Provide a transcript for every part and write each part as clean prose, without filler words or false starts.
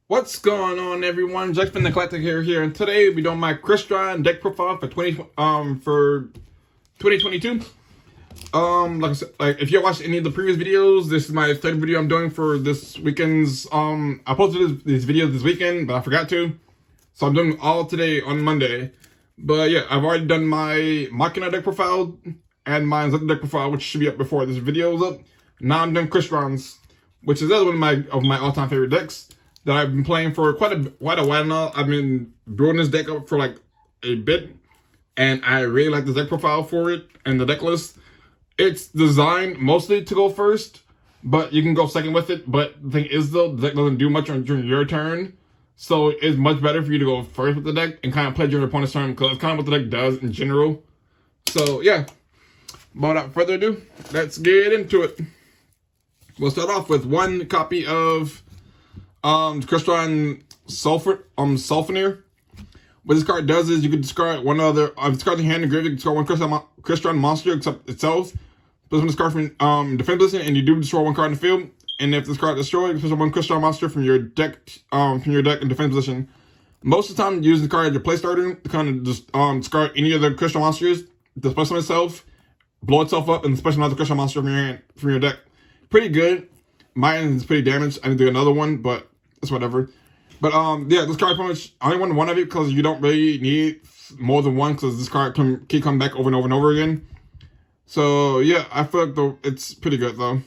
What's going on, everyone? Jack from the Collector here, and today we're doing my Crystron deck profile for 2022. Like I said, if you watched any of the previous videos, this is my third video I'm doing for this weekend's. I posted these videos this weekend, but I forgot to, so I'm doing all today on Monday. But yeah, I've already done my Machina deck profile and my Zeta deck profile, which should be up before this video is up. Now I'm doing Crystron's, which is another one of my all-time favorite decks that I've been playing for quite a while now. I've been building this deck up for like a bit, and I really like the deck profile for it and the deck list. It's designed mostly to go first, but you can go second with it. But the thing is, though, the deck doesn't do much during your turn, so it's much better for you to go first with the deck and kind of play during your opponent's turn, because it's kind of what the deck does in general. So yeah, but without further ado, let's get into it. We'll start off with one copy of Crystalline Sulfur, Sulfur. What this card does is you can discard one other, discard the hand and graveyard, you can discard one Crystron monster except itself. Put this card from defense position, and you do destroy one card in the field. And if this card is destroyed, you put one Crystron monster from your deck, in defense position. Most of the time, use the card as your play starter to kind of just discard any of the Crystron monsters, display on itself, blow itself up, and special another Crystron monster from your hand, from your deck. Pretty good. Mine is pretty damaged. I need to do another one, but it's whatever. But yeah, this card pretty much, I only want one of it because you don't really need more than one, because this card can keep coming back over and over and over again. So yeah, I feel like it's pretty good though.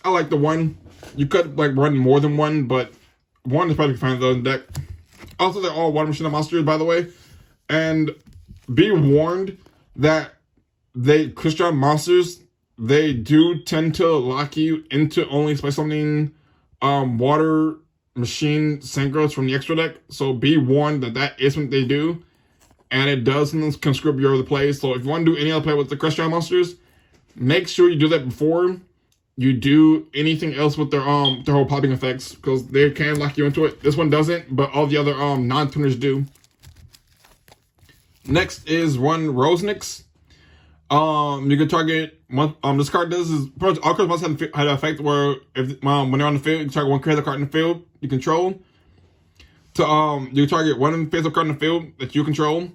I like the one. You could like run more than one, but one is probably fine though in the deck. Also, they're all Water Machine monsters, by the way. And be warned that Crystron monsters, they do tend to lock you into only by summoning Water Machine Synchros from the extra deck. So be warned that is what they do. And it does sometimes can screw up your other plays. So if you want to do any other play with the Crystron monsters, make sure you do that before you do anything else with their whole popping effects, because they can lock you into it. This one doesn't, but all the other non-tuners do. Next is one Rosenics. You can target one. This card does is pretty much all cards must have an effect where if when they're on the field, you target one creative card in the field you control. You target one face-up card in the field that you control,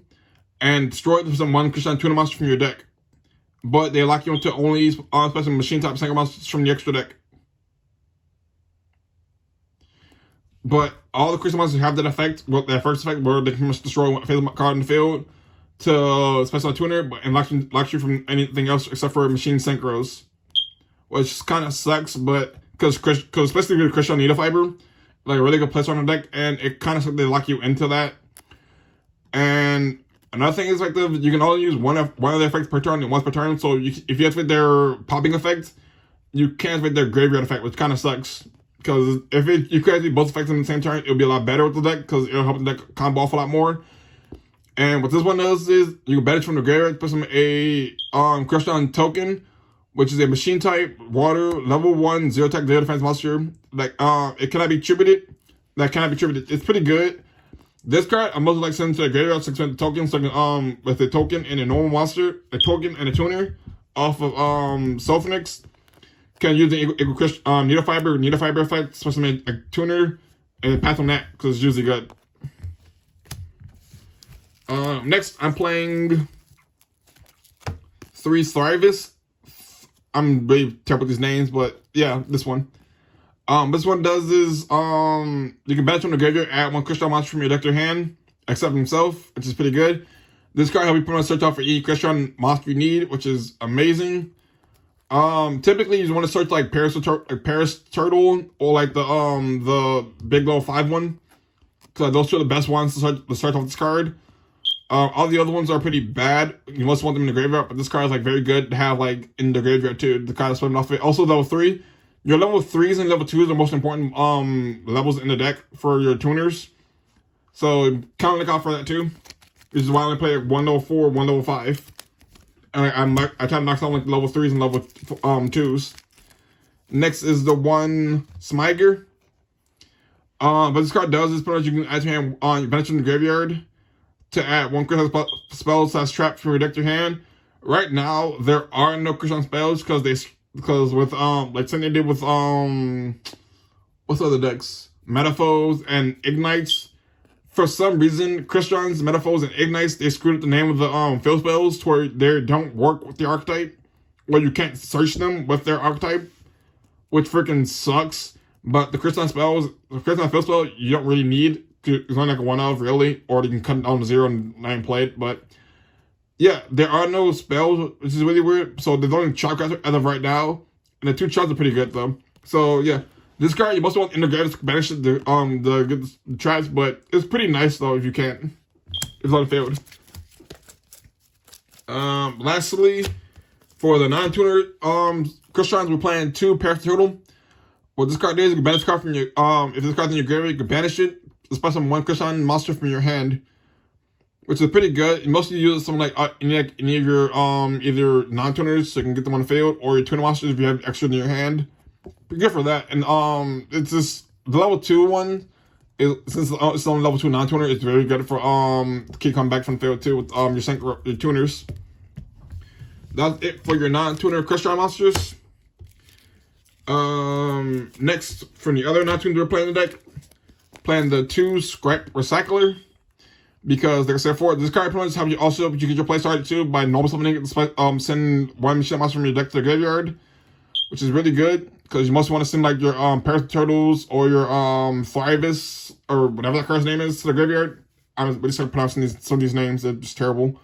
and destroy it with some one Crystalline Tuner monster from your deck. But they lock you into only special machine type Synchro monsters from the extra deck. But all the Crystal monsters have that effect, that first effect, where they can just destroy one face-up card in the field to special tuner, and locks you from anything else except for machine synchros, which kind of sucks. But because especially with Crystalline Needle Fiber, like a really good place on the deck, and it kind of sucks they lock you into that. And another thing is you can only use one of their effects per turn and once per turn. So if you activate their popping effect, you can't activate their graveyard effect, which kind of sucks. Because if you could activate both effects in the same turn, it'll be a lot better with the deck, because it'll help the deck combo off a lot more. And what this one does is you can banish from the graveyard, put some Crystron token, which is a machine type water level 1 0 attack 0 defense monster. Like it cannot be attributed. It's pretty good. This card I'm mostly like sending to the graveyard to expend the token, so I can with a token and a normal monster, a token and a tuner off of Rosenics. Can use the equal Needle Fiber effect, especially a tuner, and pass on that because it's usually good. Next, I'm playing 3 Slavis. I'm really terrible with these names, but yeah, this one. This one does is, you can banish from the graveyard, add one Crystron monster from your deck to your hand, except himself, which is pretty good. This card helps you put on search out for any Crystron monster you need, which is amazing. Typically you want to search like Paris Turtle, or like the big level 5 one, because those two are the best ones to search off this card. All the other ones are pretty bad. You must want them in the graveyard, but this card is like very good to have like in the graveyard too. The card is swimming off it. Also level 3. Your level 3s and level 2s are the most important levels in the deck for your tuners. So kind of look out for that too. This is why I only play 1 level 4, 1 level 5. And I try to knock down like level 3s and level 2s. Next is the one Smiter. But this card does is pretty much you can add your hand on your bench in the graveyard to add one Crystalline spell / trap from your deck to your hand. Right now, there are no Crystalline spells because with like something they did with what's the other decks? Metaphors, and Ignites. For some reason, Crystron's, Metaphors, and Ignites, they screwed up the name of the field spells to where they don't work with the archetype, or you can't search them with their archetype, which freaking sucks. But the Crystalline spells, the Crystalline field spell, you don't really need. It's only like a 1 of, really, or you can cut it down to 0 and not even play it. But yeah, there are no spells, which is really weird. So there's only Chop Caster as of right now, and the 2 chops are pretty good though. So yeah, this card you mostly want integrated to banish the traps, but it's pretty nice though if you can. It's on the field. Lastly, for the non-tuner Crystrons, we're playing 2 Parasite Turtle. What this card is, you can banish card from your if this card's in your graveyard, you can banish it. Especially 1 Crystalline monster from your hand, which is pretty good. You mostly use something like any of your either non-tuners, so you can get them on the field, or your tuner monsters if you have extra in your hand. Pretty good for that. And it's just the level 2 one. Since it's on level 2 non-tuner, it's very good for keep coming back from the field too with your Synchro, your tuners. That's it for your non-tuner Crystron monsters. Next, for the other non-tuners we're playing in the deck. Playing the 2 Scrap Recycler, because like I said before, this card opponents have you also you get your play started too by normal summoning it, send 1 machine monster from your deck to the graveyard, which is really good because you mostly want to send like your Parasite Turtles or your Slavis or whatever that card's name is to the graveyard. I'm really start pronouncing some of these names, they're just terrible.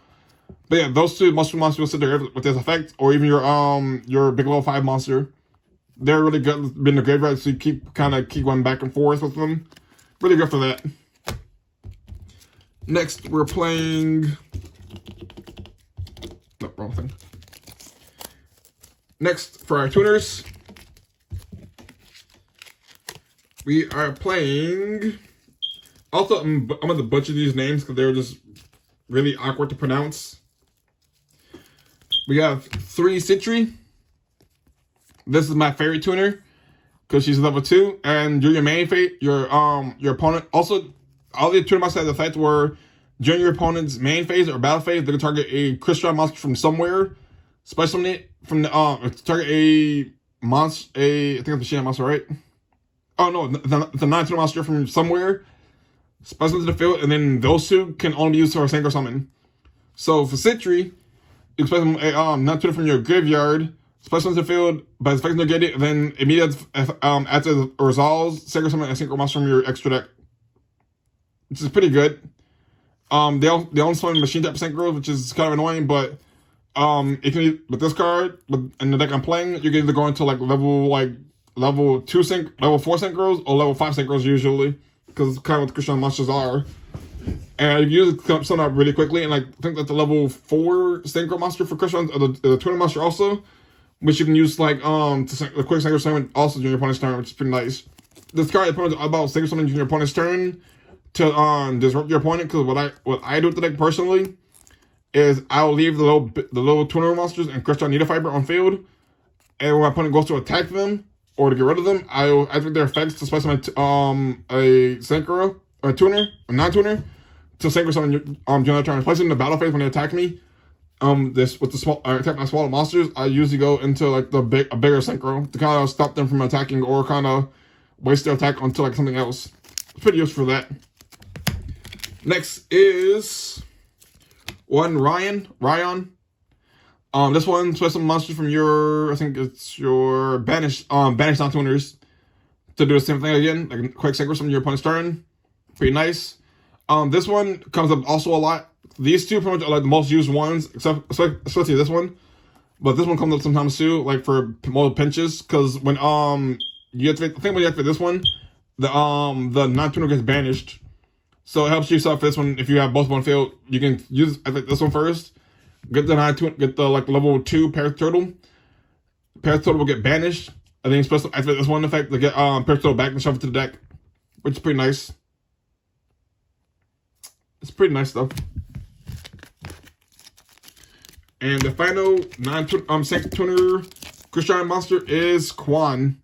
But yeah, those 2 monsters will sit there with this effect, or even your big level 5 monster. They're really good in the graveyard, so you keep going back and forth with them. Really good for that. Next, we're playing... No, wrong thing. Next, for our tuners, we are playing... Also, I'm going to butcher these names because they're just really awkward to pronounce. We have 3 Citri. This is my favorite tuner, because she's level 2, and during your main phase, your opponent also all the tuner monsters have the effect where during your opponent's main phase or battle phase, they can target a Crystron monster from somewhere, especially from the target a monster, I think it's a machine monster, right? Oh no, the non-tuner monster from somewhere, special to the field, and then those 2 can only be used for a Synchro summon. So for Citri, you expect a non-tuner from your graveyard. Special into the field, by expecting to get it, then immediately after it resolves, Synchro summon a Synchro monster from your extra deck, which is pretty good. They only summon machine type Synchros, which is kind of annoying, but it can be, with this card, in the deck I'm playing, you can either go into like level 4 Synchros or level 5 Synchros usually, because it's kind of what the Crystalline monsters are. And you usually come some up really quickly, and I think that the level 4 Synchro monster for Crystron, or the tuner monster also, which you can use like a quick Synchro summon also during your opponent's turn, which is pretty nice. This card is about Synchro summon during your opponent's turn to disrupt your opponent, because what I do with the deck personally is I'll leave the little tuner monsters and Crystalline Needle Fiber on field, and when my opponent goes to attack them or to get rid of them, I'll activate their effects to specify a Synchro or a tuner or non-tuner to Synchro summon during their turn. Place it in the battle phase when they attack me. This with the small attack my smaller monsters, I usually go into like a bigger Synchro to kind of stop them from attacking or kind of waste their attack onto like something else. It's pretty useful for that. Next is 1 Ryan. This one special monster from your, I think it's your banished non-tuners to do the same thing again, like a quick Synchro from your opponent's turn. Pretty nice. This one comes up also a lot. These 2 pretty much are like the most used ones, especially this one. But this one comes up sometimes too, like for multiple pinches, because when you activate, I think when you activate this one, the non-tuner gets banished. So it helps you set for this one. If you have both on field, you can use this one first. Get the non-tuner, get the like level 2 Parasite Turtle. Parasite Turtle will get banished, and then you're supposed to activate this one effect to get Parasite Turtle back and shove it to the deck, which is pretty nice. It's pretty nice stuff. And the final non-tuner Crystalline monster is Quan.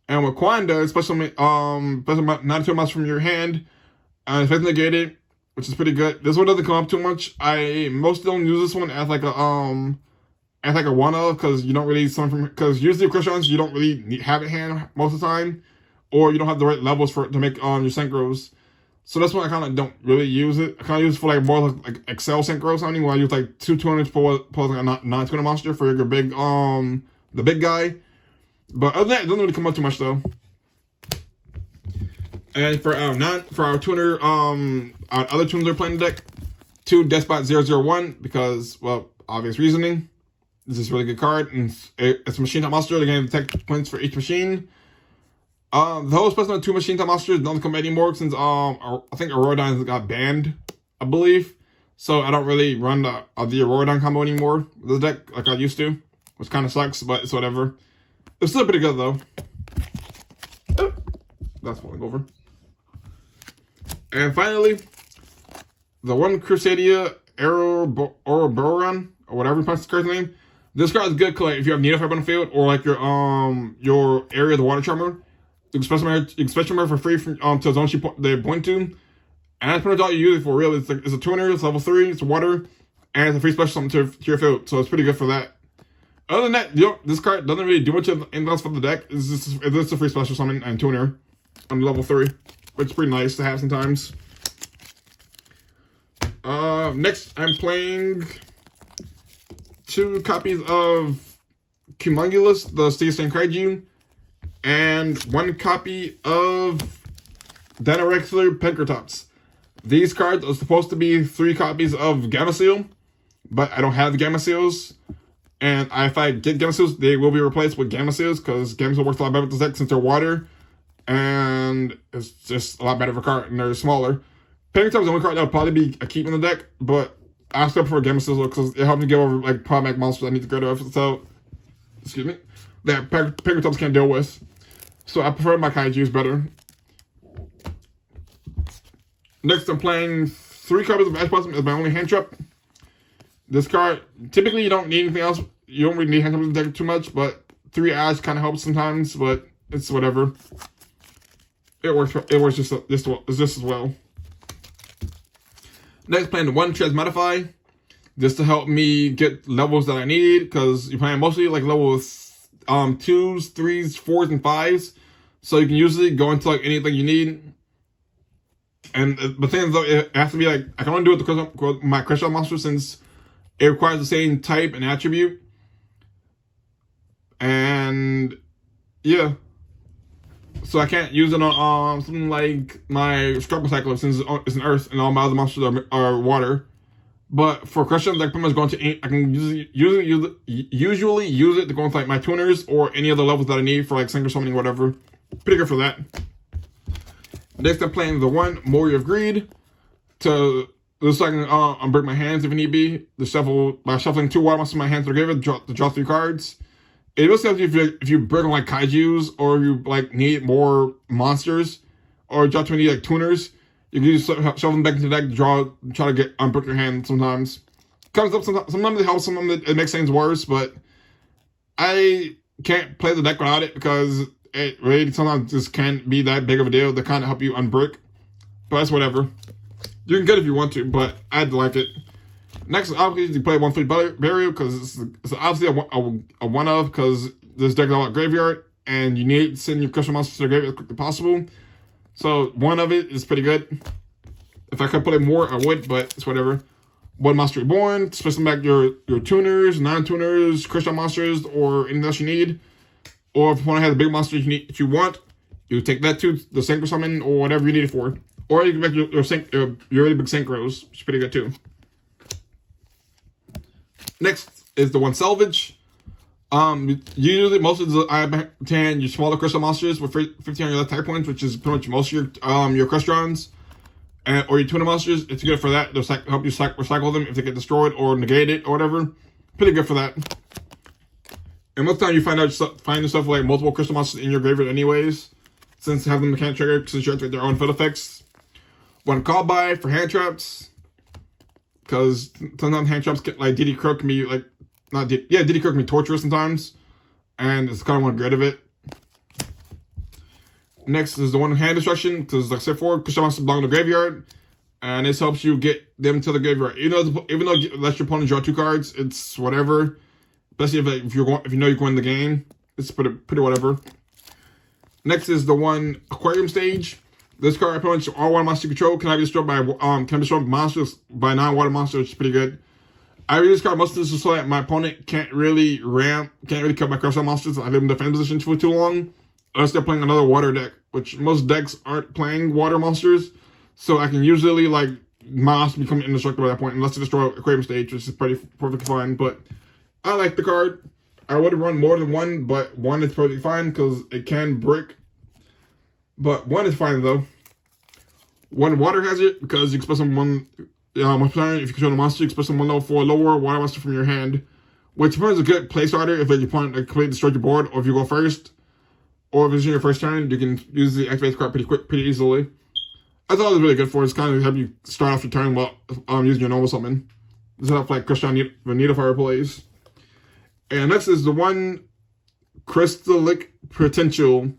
And what Quan does, especially non-tuner monster from your hand, effect negated, which is pretty good. This one doesn't come up too much. I mostly don't use this one as like a 1-of, because you don't really because usually Crystallines you don't really have it hand most of the time, or you don't have the right levels to make your synchros. So that's why I kind of don't really use it. I kind of use it for like more like Excel synchro or something, where I use like 2 tuners for like a non-tuner monster for your big the big guy. But other than that, it doesn't really come up too much though. And for our tuner, our other tuners are playing the deck, 2 Despot 001 because, well, obvious reasoning. This is a really good card, and it's a machine type monster. They're getting tech points for each machine. The whole special 2 machine type monsters don't come anymore since I think Aurodine got banned, I believe. So I don't really run the Aurodine combo anymore with the deck like I used to, which kind of sucks, but it's whatever. It's still pretty good though. Oh, that's falling over. And finally, the one Crusadia Arrow or Boron, or whatever you pronounce the card's name. This card is good because like, if you have Nidofiber on the field, or like your area of the Water Charmer, you can special her for free from to the zone they point to. And that's pretty much all you use it for, really. It's a tuner, it's level 3, it's water, and it's a free special summon to your field. So it's pretty good for that. Other than that, this card doesn't really do much anything else for the deck. It's just a free special summon and tuner on level 3, which is pretty nice to have sometimes. Next, I'm playing 2 copies of Kimongiulus, the Steel Stain Kaiju, and 1 copy of Dinorexilar Penkertops. These cards are supposed to be 3 copies of Gamma Seal, but I don't have the Gamma Seals. And if I get Gamma Seals, they will be replaced with Gamma Seals, because Gamma Seal works a lot better with this deck since they're water. And it's just a lot better of a card, and they're smaller. Penkertops is the only card that would probably be a keep in the deck, but I still prefer Gamma Seals because it helps me get over like problematic monsters I need to get rid of. So, excuse me, that Penkertops can't deal with. So I prefer my Kaijus better. Next, I'm playing 3 copies of Ash Blossom as my only hand trap. This card, typically you don't need anything else. You don't really need hand traps in the deck too much, but 3 Ash kind of helps sometimes, but it's whatever. It works just as well. Next, playing 1 Transmodify, just to help me get levels that I need, because you're playing mostly like levels 2s, 3s, 4s, and 5s. So you can usually go into like anything you need. And the thing is though, it has to be like, I can only do it with my Crystalline monster since it requires the same type and attribute. And yeah. So I can't use it on something like my Struggle Cycler since it's an Earth and all my other monsters are water. But for Crystron, like pretty much going to, I can usually use it to go into like my tuners or any other levels that I need for like Synchro summoning, whatever. Pretty good for that. Next, I'm playing the 1 Warrior of Greed to so I can unbreak my hands if need be. By shuffling 2 water monsters in my hands to draw 3 cards. It also helps you if you break on like Kaijus or you like need more monsters or drop too many like tuners. You can just shove them back into the deck to try to unbreak your hand sometimes. Comes up sometimes it helps, sometimes it makes things worse, but I can't play the deck without it because it really sometimes just can't be that big of a deal to kind of help you unbrick. But that's whatever. You can get it if you want to, but I'd like it. Next, obviously, you play 1/3 Burial because it's obviously a one-of because this deck is all about graveyard and you need to send your Crystal monsters to the graveyard as quickly as possible. So, 1 of it is pretty good. If I could play more, I would, but it's whatever. 1 Monster Reborn, special back your tuners, non-tuners, Crystal monsters, or anything else you need. Or if you want to have the big monster that you want, you take that to the Synchro summon or whatever you need it for. Or you can make your really big Synchros, which is pretty good too. Next is the 1 Salvage. Usually most of the I obtain your smaller Crystal monsters with 15 on your left type points, which is pretty much most of your Crystrons, or your tuner monsters. It's good for that. They'll help you recycle them if they get destroyed or negated or whatever. Pretty good for that. And most of the time you find yourself like multiple Crystal monsters in your graveyard anyways, since having them can't trigger since you activate their own field effects. 1 Call By for hand traps, because sometimes hand traps get like DD Croak can be like DD Croak can be torturous sometimes, and it's kind of want to get rid of it. Next is the 1 Hand Destruction, because like I said before, Crystal monsters belong to the graveyard, and this helps you get them to the graveyard. Even though it lets your opponent draw 2 cards, it's whatever. Especially if you know you're going the game, it's pretty whatever. Next is the one Aquarium stage. This card opponents all water monsters you control cannot be destroyed by monsters by non-water monsters, which is pretty good. I use this card mostly so that my opponent can't really cut my Crystalline monsters. I leave them in defense position for too long. Unless they're playing another water deck, which most decks aren't playing water monsters. So I can usually, like, my monster become indestructible at that point, unless they destroy Aquarium stage, which is perfectly fine. But I like the card. I would run more than one, but one is perfectly fine because it can brick. But one is fine though. One water hazard because you can special one turn. If you control a monster, you can special one level 4 lower water monster from your hand, which is a good play starter if your opponent completely destroyed your board, or if you go first, or if it's in your first turn, you can use the activate card pretty easily. That's all it's really good for. It's kind of help you start off your turn while using your normal summon. This is like Crystron Fire plays. And next is the one Crystalline Potential.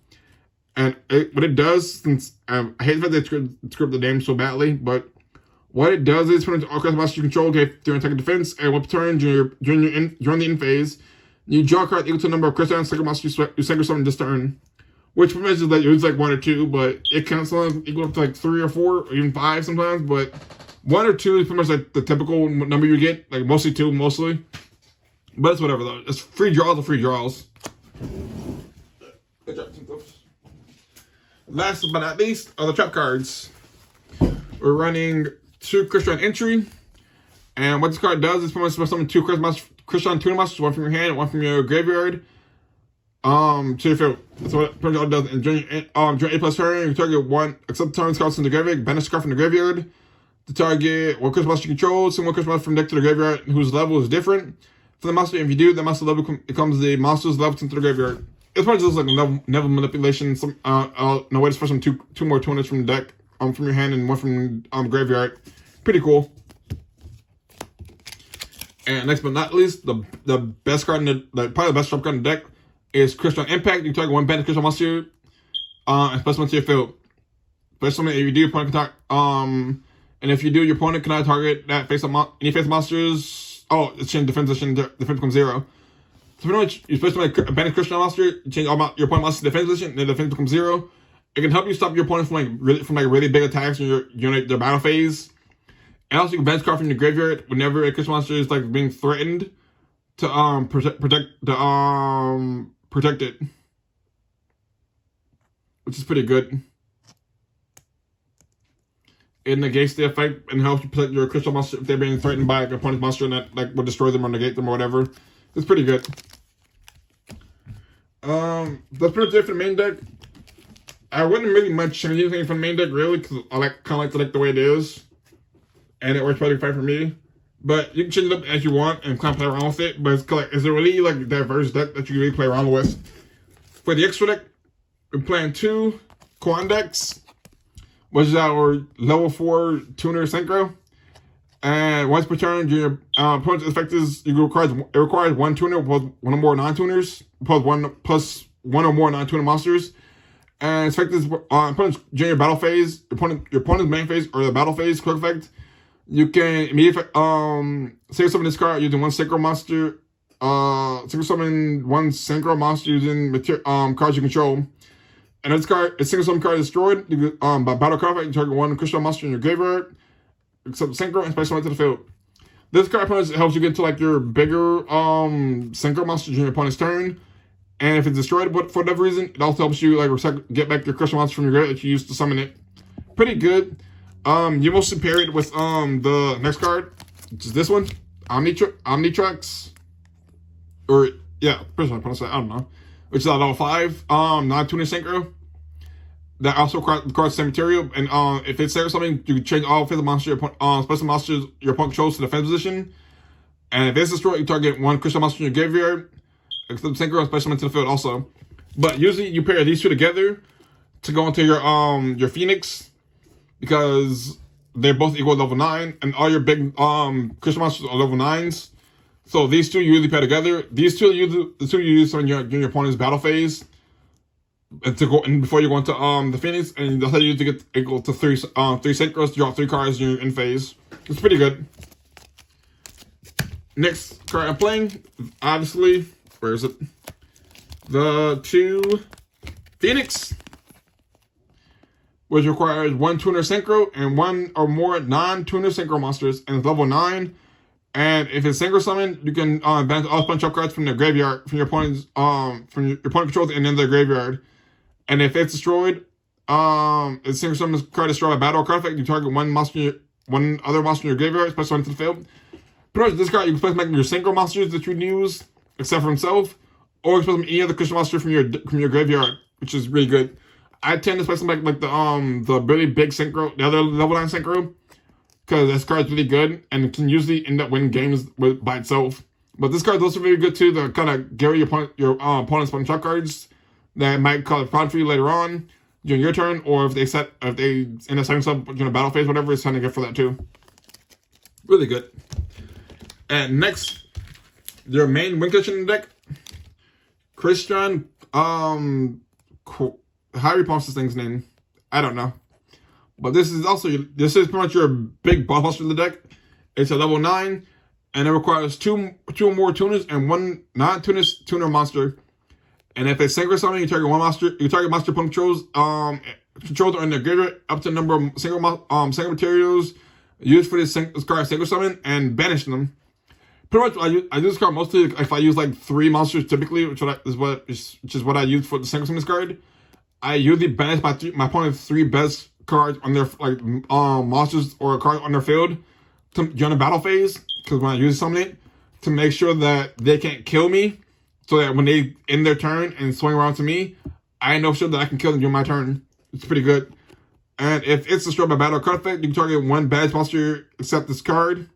And what it does, since I hate the fact they script the name so badly, but what it does is put all Crystal monsters you control during attack and defense, and one turn during the end phase, you draw a card equal to the number of Crystalline Sulfur monsters you Synchro summon this turn. Which pretty much is like, it's like 1 or 2, but it can sometimes equal up to like 3 or 4, or even 5 sometimes, but 1 or 2 is pretty much like the typical number you get, like mostly 2, mostly. But it's whatever though, it's free draws or free draws. Good job, last but not least are the trap cards. We're running 2 Crystron entry, and what this card does is pretty much summon 2 Crystron tuner monsters, one from your hand and one from your graveyard. To your field. That's what pretty much all it does. And during A+ turn, you target one except turns cards from the graveyard, banish card from the graveyard. To target one Crystal monster you control, send one Crystal monster from deck to the graveyard whose level is different for the monster. If you do, the monster level becomes the monster's level into the graveyard. It's probably just like level manipulation. Some no way to special two more tuners from the deck, from your hand and one from graveyard. Pretty cool. And next but not least, the best card in probably the best trap card in the deck is Crystron Impact. You target one banish Crystal monster, and special to your field. Special if you do, your opponent can and if you do, your opponent cannot target that face up any face monsters. Oh, it's changed defense position. Defense becomes 0. So pretty much, you're supposed to banish Crystron monster, change all your opponent monster's defense position, and then defense becomes 0. It can help you stop your opponent from really big attacks in their battle phase. And also, you can banish card from your graveyard whenever a Crystron monster is like being threatened to protect it, which is pretty good. It negates the effect and helps you protect your Crystal monster if they're being threatened by an opponent's monster and that like will destroy them or negate them or whatever. It's pretty good. That's pretty much it for the main deck. I wouldn't really much change anything from the main deck really, because I kind of like the way it is, and it works pretty fine for me. But you can change it up as you want and kind of play around with it. But it's a really like diverse deck that you can really play around with. For the extra deck, we're playing 2 Quan decks, which is our level 4 tuner Synchro. And once per turn, your opponent's effect is it requires 1 tuner plus 1 or more non-tuners, plus one or more non-tuner monsters. And its effect is opponent's during your battle phase, your opponent's main phase or the battle phase quick effect. You can immediately Synchro summon this card using 1 Synchro monster. Synchro summon 1 Synchro monster using cards you control. And this card, a Synchro summon card is destroyed by battle card effect. You target 1 Crystalline monster in your graveyard, except Synchro, and special to the field. This card helps you get to like your bigger Synchro monster during your opponent's turn. And if it's destroyed for whatever reason, it also helps you like get back your Crystal monster from your graveyard that you used to summon it. Pretty good. You mostly pair it with the next card, which is this one, Omnitrax, or yeah, I don't know, which is a level 5 non-tuner Synchro. That also requires the same material, and if it's there or something, you can change all physical monsters, special monsters your opponent controls to defense position. And if it's destroyed, you target 1 Crystal monster in your graveyard, except Synchro and special into the field also. But usually you pair these 2 together to go into your Phoenix, because they're both equal level 9, and all your big Crystal monsters are level 9s. So these 2 you usually pair together. These 2 the 2 you use during your opponent's battle phase, and before you go into the Phoenix, and that's how you to get equal to 3 Synchros to draw 3 cards in your end phase. It's pretty good. Next card I'm playing, obviously, where is it? The 2 Phoenix, which requires 1 tuner synchro and 1 or more non-tuner synchro monsters, and it's level 9. And if it's synchro summon, you can banish all punch up cards from the graveyard, from your opponent's your opponent controls and in their graveyard. And if it's destroyed, if synchro summon card destroyed by battle or card effect, you target one other monster in your graveyard, especially into the field. Pretty much this card you can place your synchro monsters that you would use, except for himself, or you can place any other Crystal monster from your graveyard, which is really good. I tend to place them like the really big synchro, the other level 9 synchro, because this card's really good and can usually end up winning games by itself. But this card's also really good too to kind of get your opponent's punch up cards that might cause a problem for you later on during your turn, or if they end up setting up during a battle phase, whatever, it's kind of good for that too. Really good. And next, your main win condition in the deck, Crystron. How do you pronounce this thing's name? I don't know. But this is pretty much your big boss monster in the deck. It's a level 9, and it requires two or more tuners and 1 non-tuner monster. And if it's synchro summon, you target one monster. You target monster opponent controls are in their graveyard up to the number of single materials used for this card synchro summon and banish them. Pretty much, I use this card mostly if I use like 3 monsters typically, which is what I use for the synchro summon card. I usually banish my opponent's 3 best cards on their monsters or cards on their field during the battle phase, because when I use summon it, to make sure that they can't kill me, so that when they end their turn and swing around to me, I know sure that I can kill them during my turn. It's pretty good. And if it's destroyed by battle or card effect, you can target 1 bad monster except this card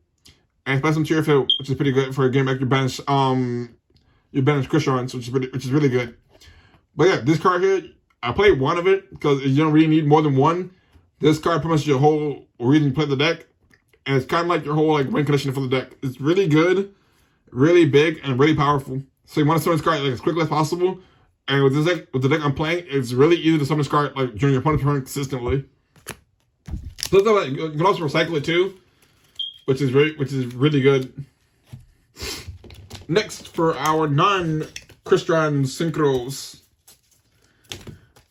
and place them to your field, which is pretty good for a game like your banish Crystron, which is really good. But yeah, this card here, I played 1 of it because you don't really need more than 1. This card pretty much your whole reason to play the deck, and it's kind of like your whole win condition for the deck. It's really good, really big, and really powerful. So you want to summon this card as quickly as possible. And with the deck I'm playing, it's really easy to summon this card during your opponent's turn consistently. So you can also recycle it too, which is really good. Next, for our non-Crystron synchros,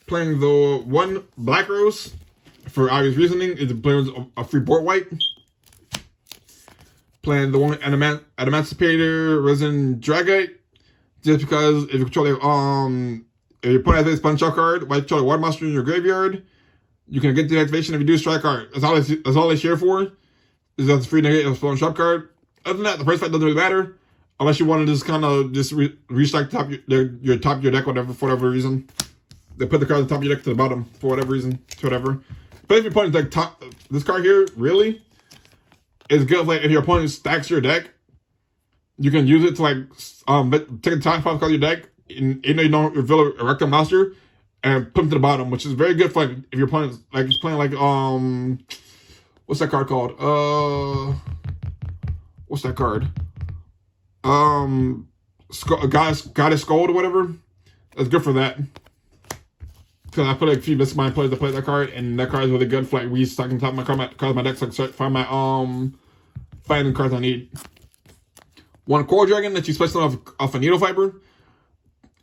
playing the 1 Black Rose for obvious reasoning. It's playing a free board white. Playing the 1 Emancipator Resin Dragite, just because if you control if your opponent has this punch out card, while you control a water monster in your graveyard, you can get the activation if you do a strike card. That's all it's here for. Is that it's free negate a flown sharp card. Other than that, the first fight doesn't really matter, unless you want to just kind of restrike top your top of your deck, whatever, for whatever reason. They put the card on the top of your deck to the bottom for whatever reason, whatever. But if your opponent's like this card here really is good. Like if your opponent stacks your deck, you can use it to take the top 5 cards of your deck, even though you don't reveal a rectal monster, and put them to the bottom, which is very good for if your opponent's is playing what's that card called? What's that card? Goddess Scold or whatever. That's good for that. Because I put a few best of my players to play that card, and that card is really good for restocking top of my cards of my deck, so I can find my finding cards I need. 1 Coral Dragon that you special off a Needle Fiber.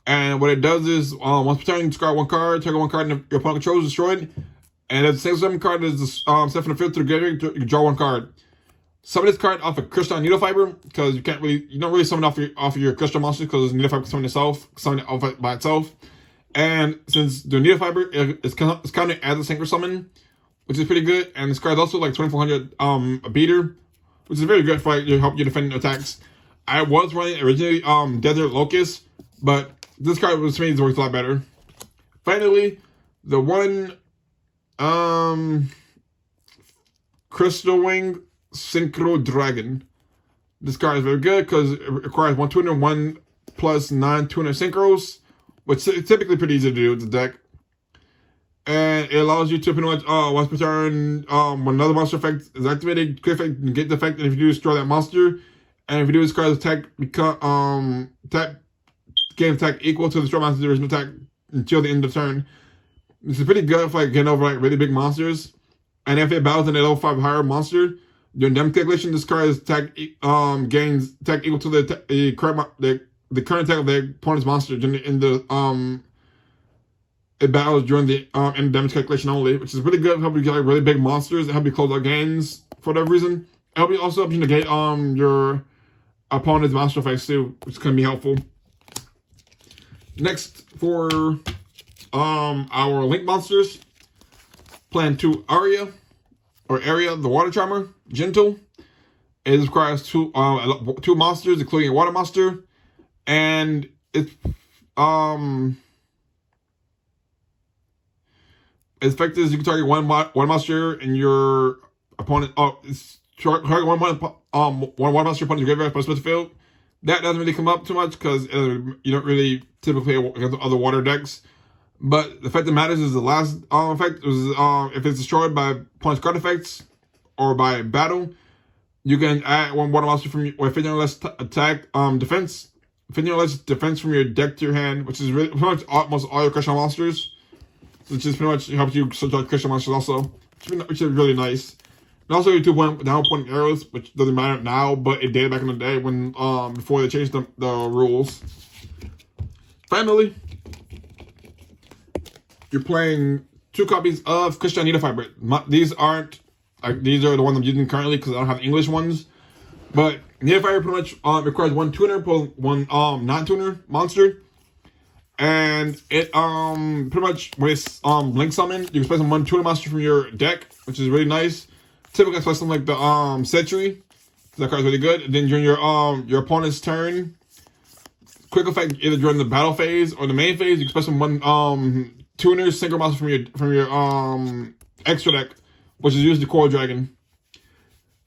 And what it does is, once per turn, you discard 1 card, target 1 card, and your opponent controls is destroyed. And if the same summon card is sent from the field to the graveyard, you can draw 1 card. Summon this card off a Crystalline Needle Fiber, because you don't really summon off of your Crystal monsters, because Needle Fiber can summon it off by itself. And since the Needle Fiber is counted as a synchro summon, which is pretty good, and this card is also 2400 a beater, which is very good for help you defend attacks. I was running originally Desert Locust, but this card to me works a lot better. Finally, the 1 Crystal Wing Synchro Dragon. This card is very good because it requires 1 tuner, 1 plus 9 tuner synchros, which is typically pretty easy to do with the deck. And it allows you to pretty much once per turn, when another monster effect is activated, quick effect, negate the effect, and if you do, destroy that monster. And if you do this card's attack game attack equal to the destroy monster's original attack until the end of the turn. This is pretty good for getting over really big monsters. And if it battles an level 5 higher monster, during damage calculation, this card's attack gains attack equal to the current attack of the opponent's monster in it battles during the end damage calculation only, which is really good. Help you get like really big monsters. It help you close out games for whatever reason. It also help you negate your opponent's monster effects too, which can be helpful. Next for our link monsters, plan 2 Area the Water Charmer, Gentle. It requires two monsters, including a water monster, and it's effect is you can target one monster and your opponent. Target one water monster opponent's graveyard plus the field. That doesn't really come up too much because you don't really typically against other water decks. But the effect that matters is the last effect. Is if it's destroyed by opponent's card effects or by battle, you can add one water monster from or 50 or less attack defense. 50 or less defense from your deck to your hand, which is really pretty much almost all your Crystron monsters. Which is pretty much helps you search out Crystron monsters also, which is really nice. And also your 2-point down point arrows, which doesn't matter now, but it did back in the day when before they changed the rules. Finally, you're playing 2 copies of Crystalline Sulfur. These aren't these are the ones I'm using currently because I don't have English ones. But Fiber pretty much requires 1 tuner, one non-tuner monster. And it pretty much when it's link summon, you can play some 1 tuner monster from your deck, which is really nice. Typically I play something like the Sentry. That card's really good. And then during your opponent's turn, quick effect either during the battle phase or the main phase, you can play some 1 tuner synchro monster from your extra deck, which is usually Coral Dragon.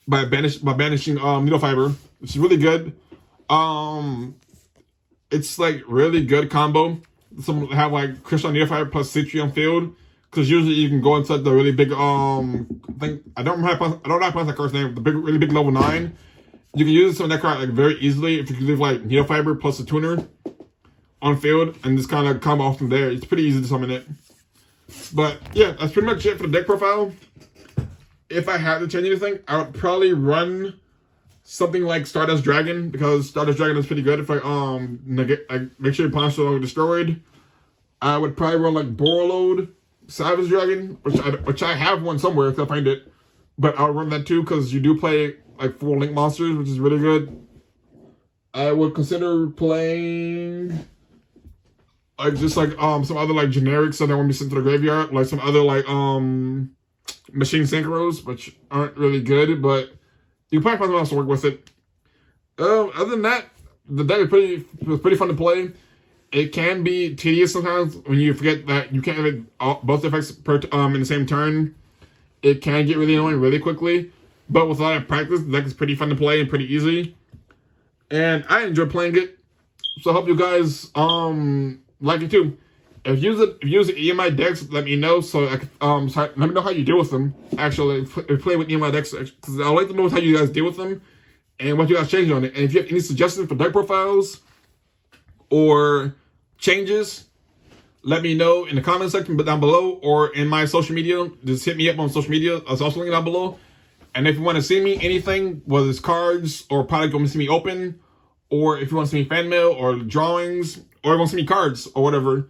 By banishing Needle Fiber, which is really good. It's like really good combo. Some have like Crystalline Needle Fiber plus Sentry on field, because usually you can go inside the really big thing. I don't know how to pronounce that card's name. The really big level 9. You can use some of that card like very easily if you can leave like Needle Fiber plus a tuner on field and just kind of combo off from there. It's pretty easy to summon it. But yeah, that's pretty much it for the deck profile. If I had to change anything, I would probably run something like Stardust Dragon, because Stardust Dragon is pretty good if I make sure your opponent's no longer destroyed. I would probably run like Borreload Slavis Dragon, which I have one somewhere if I find it. But I'll run that too because you do play like 4 link monsters, which is really good. I would consider playing like just like some other like generics that won't be sent to the graveyard, like some other like machine synchros, which aren't really good, but you can probably find someone else to work with it. Other than that, the deck is pretty fun to play. It can be tedious sometimes when you forget that you can't have both effects in the same turn. It can get really annoying really quickly, but with a lot of practice, the deck is pretty fun to play and pretty easy. And I enjoy playing it, so I hope you guys like it too. If you use EMI decks, let me know so I can, let me know how you deal with them. Actually, if play with EMI decks, because I'd like to know how you guys deal with them and what you guys change on it. And if you have any suggestions for deck profiles or changes, let me know in the comment section down below or in my social media. Just hit me up on social media. I'll also link down below. And if you want to see me anything, whether it's cards or product you want to see me open, or if you want to see me fan mail or drawings, or you want to see me cards or whatever,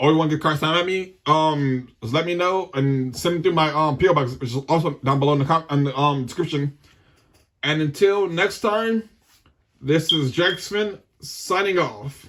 or you want to get cards signed at me, just let me know and send them through my PO box, which is also down below in the description. And until next time, this is Jackson signing off.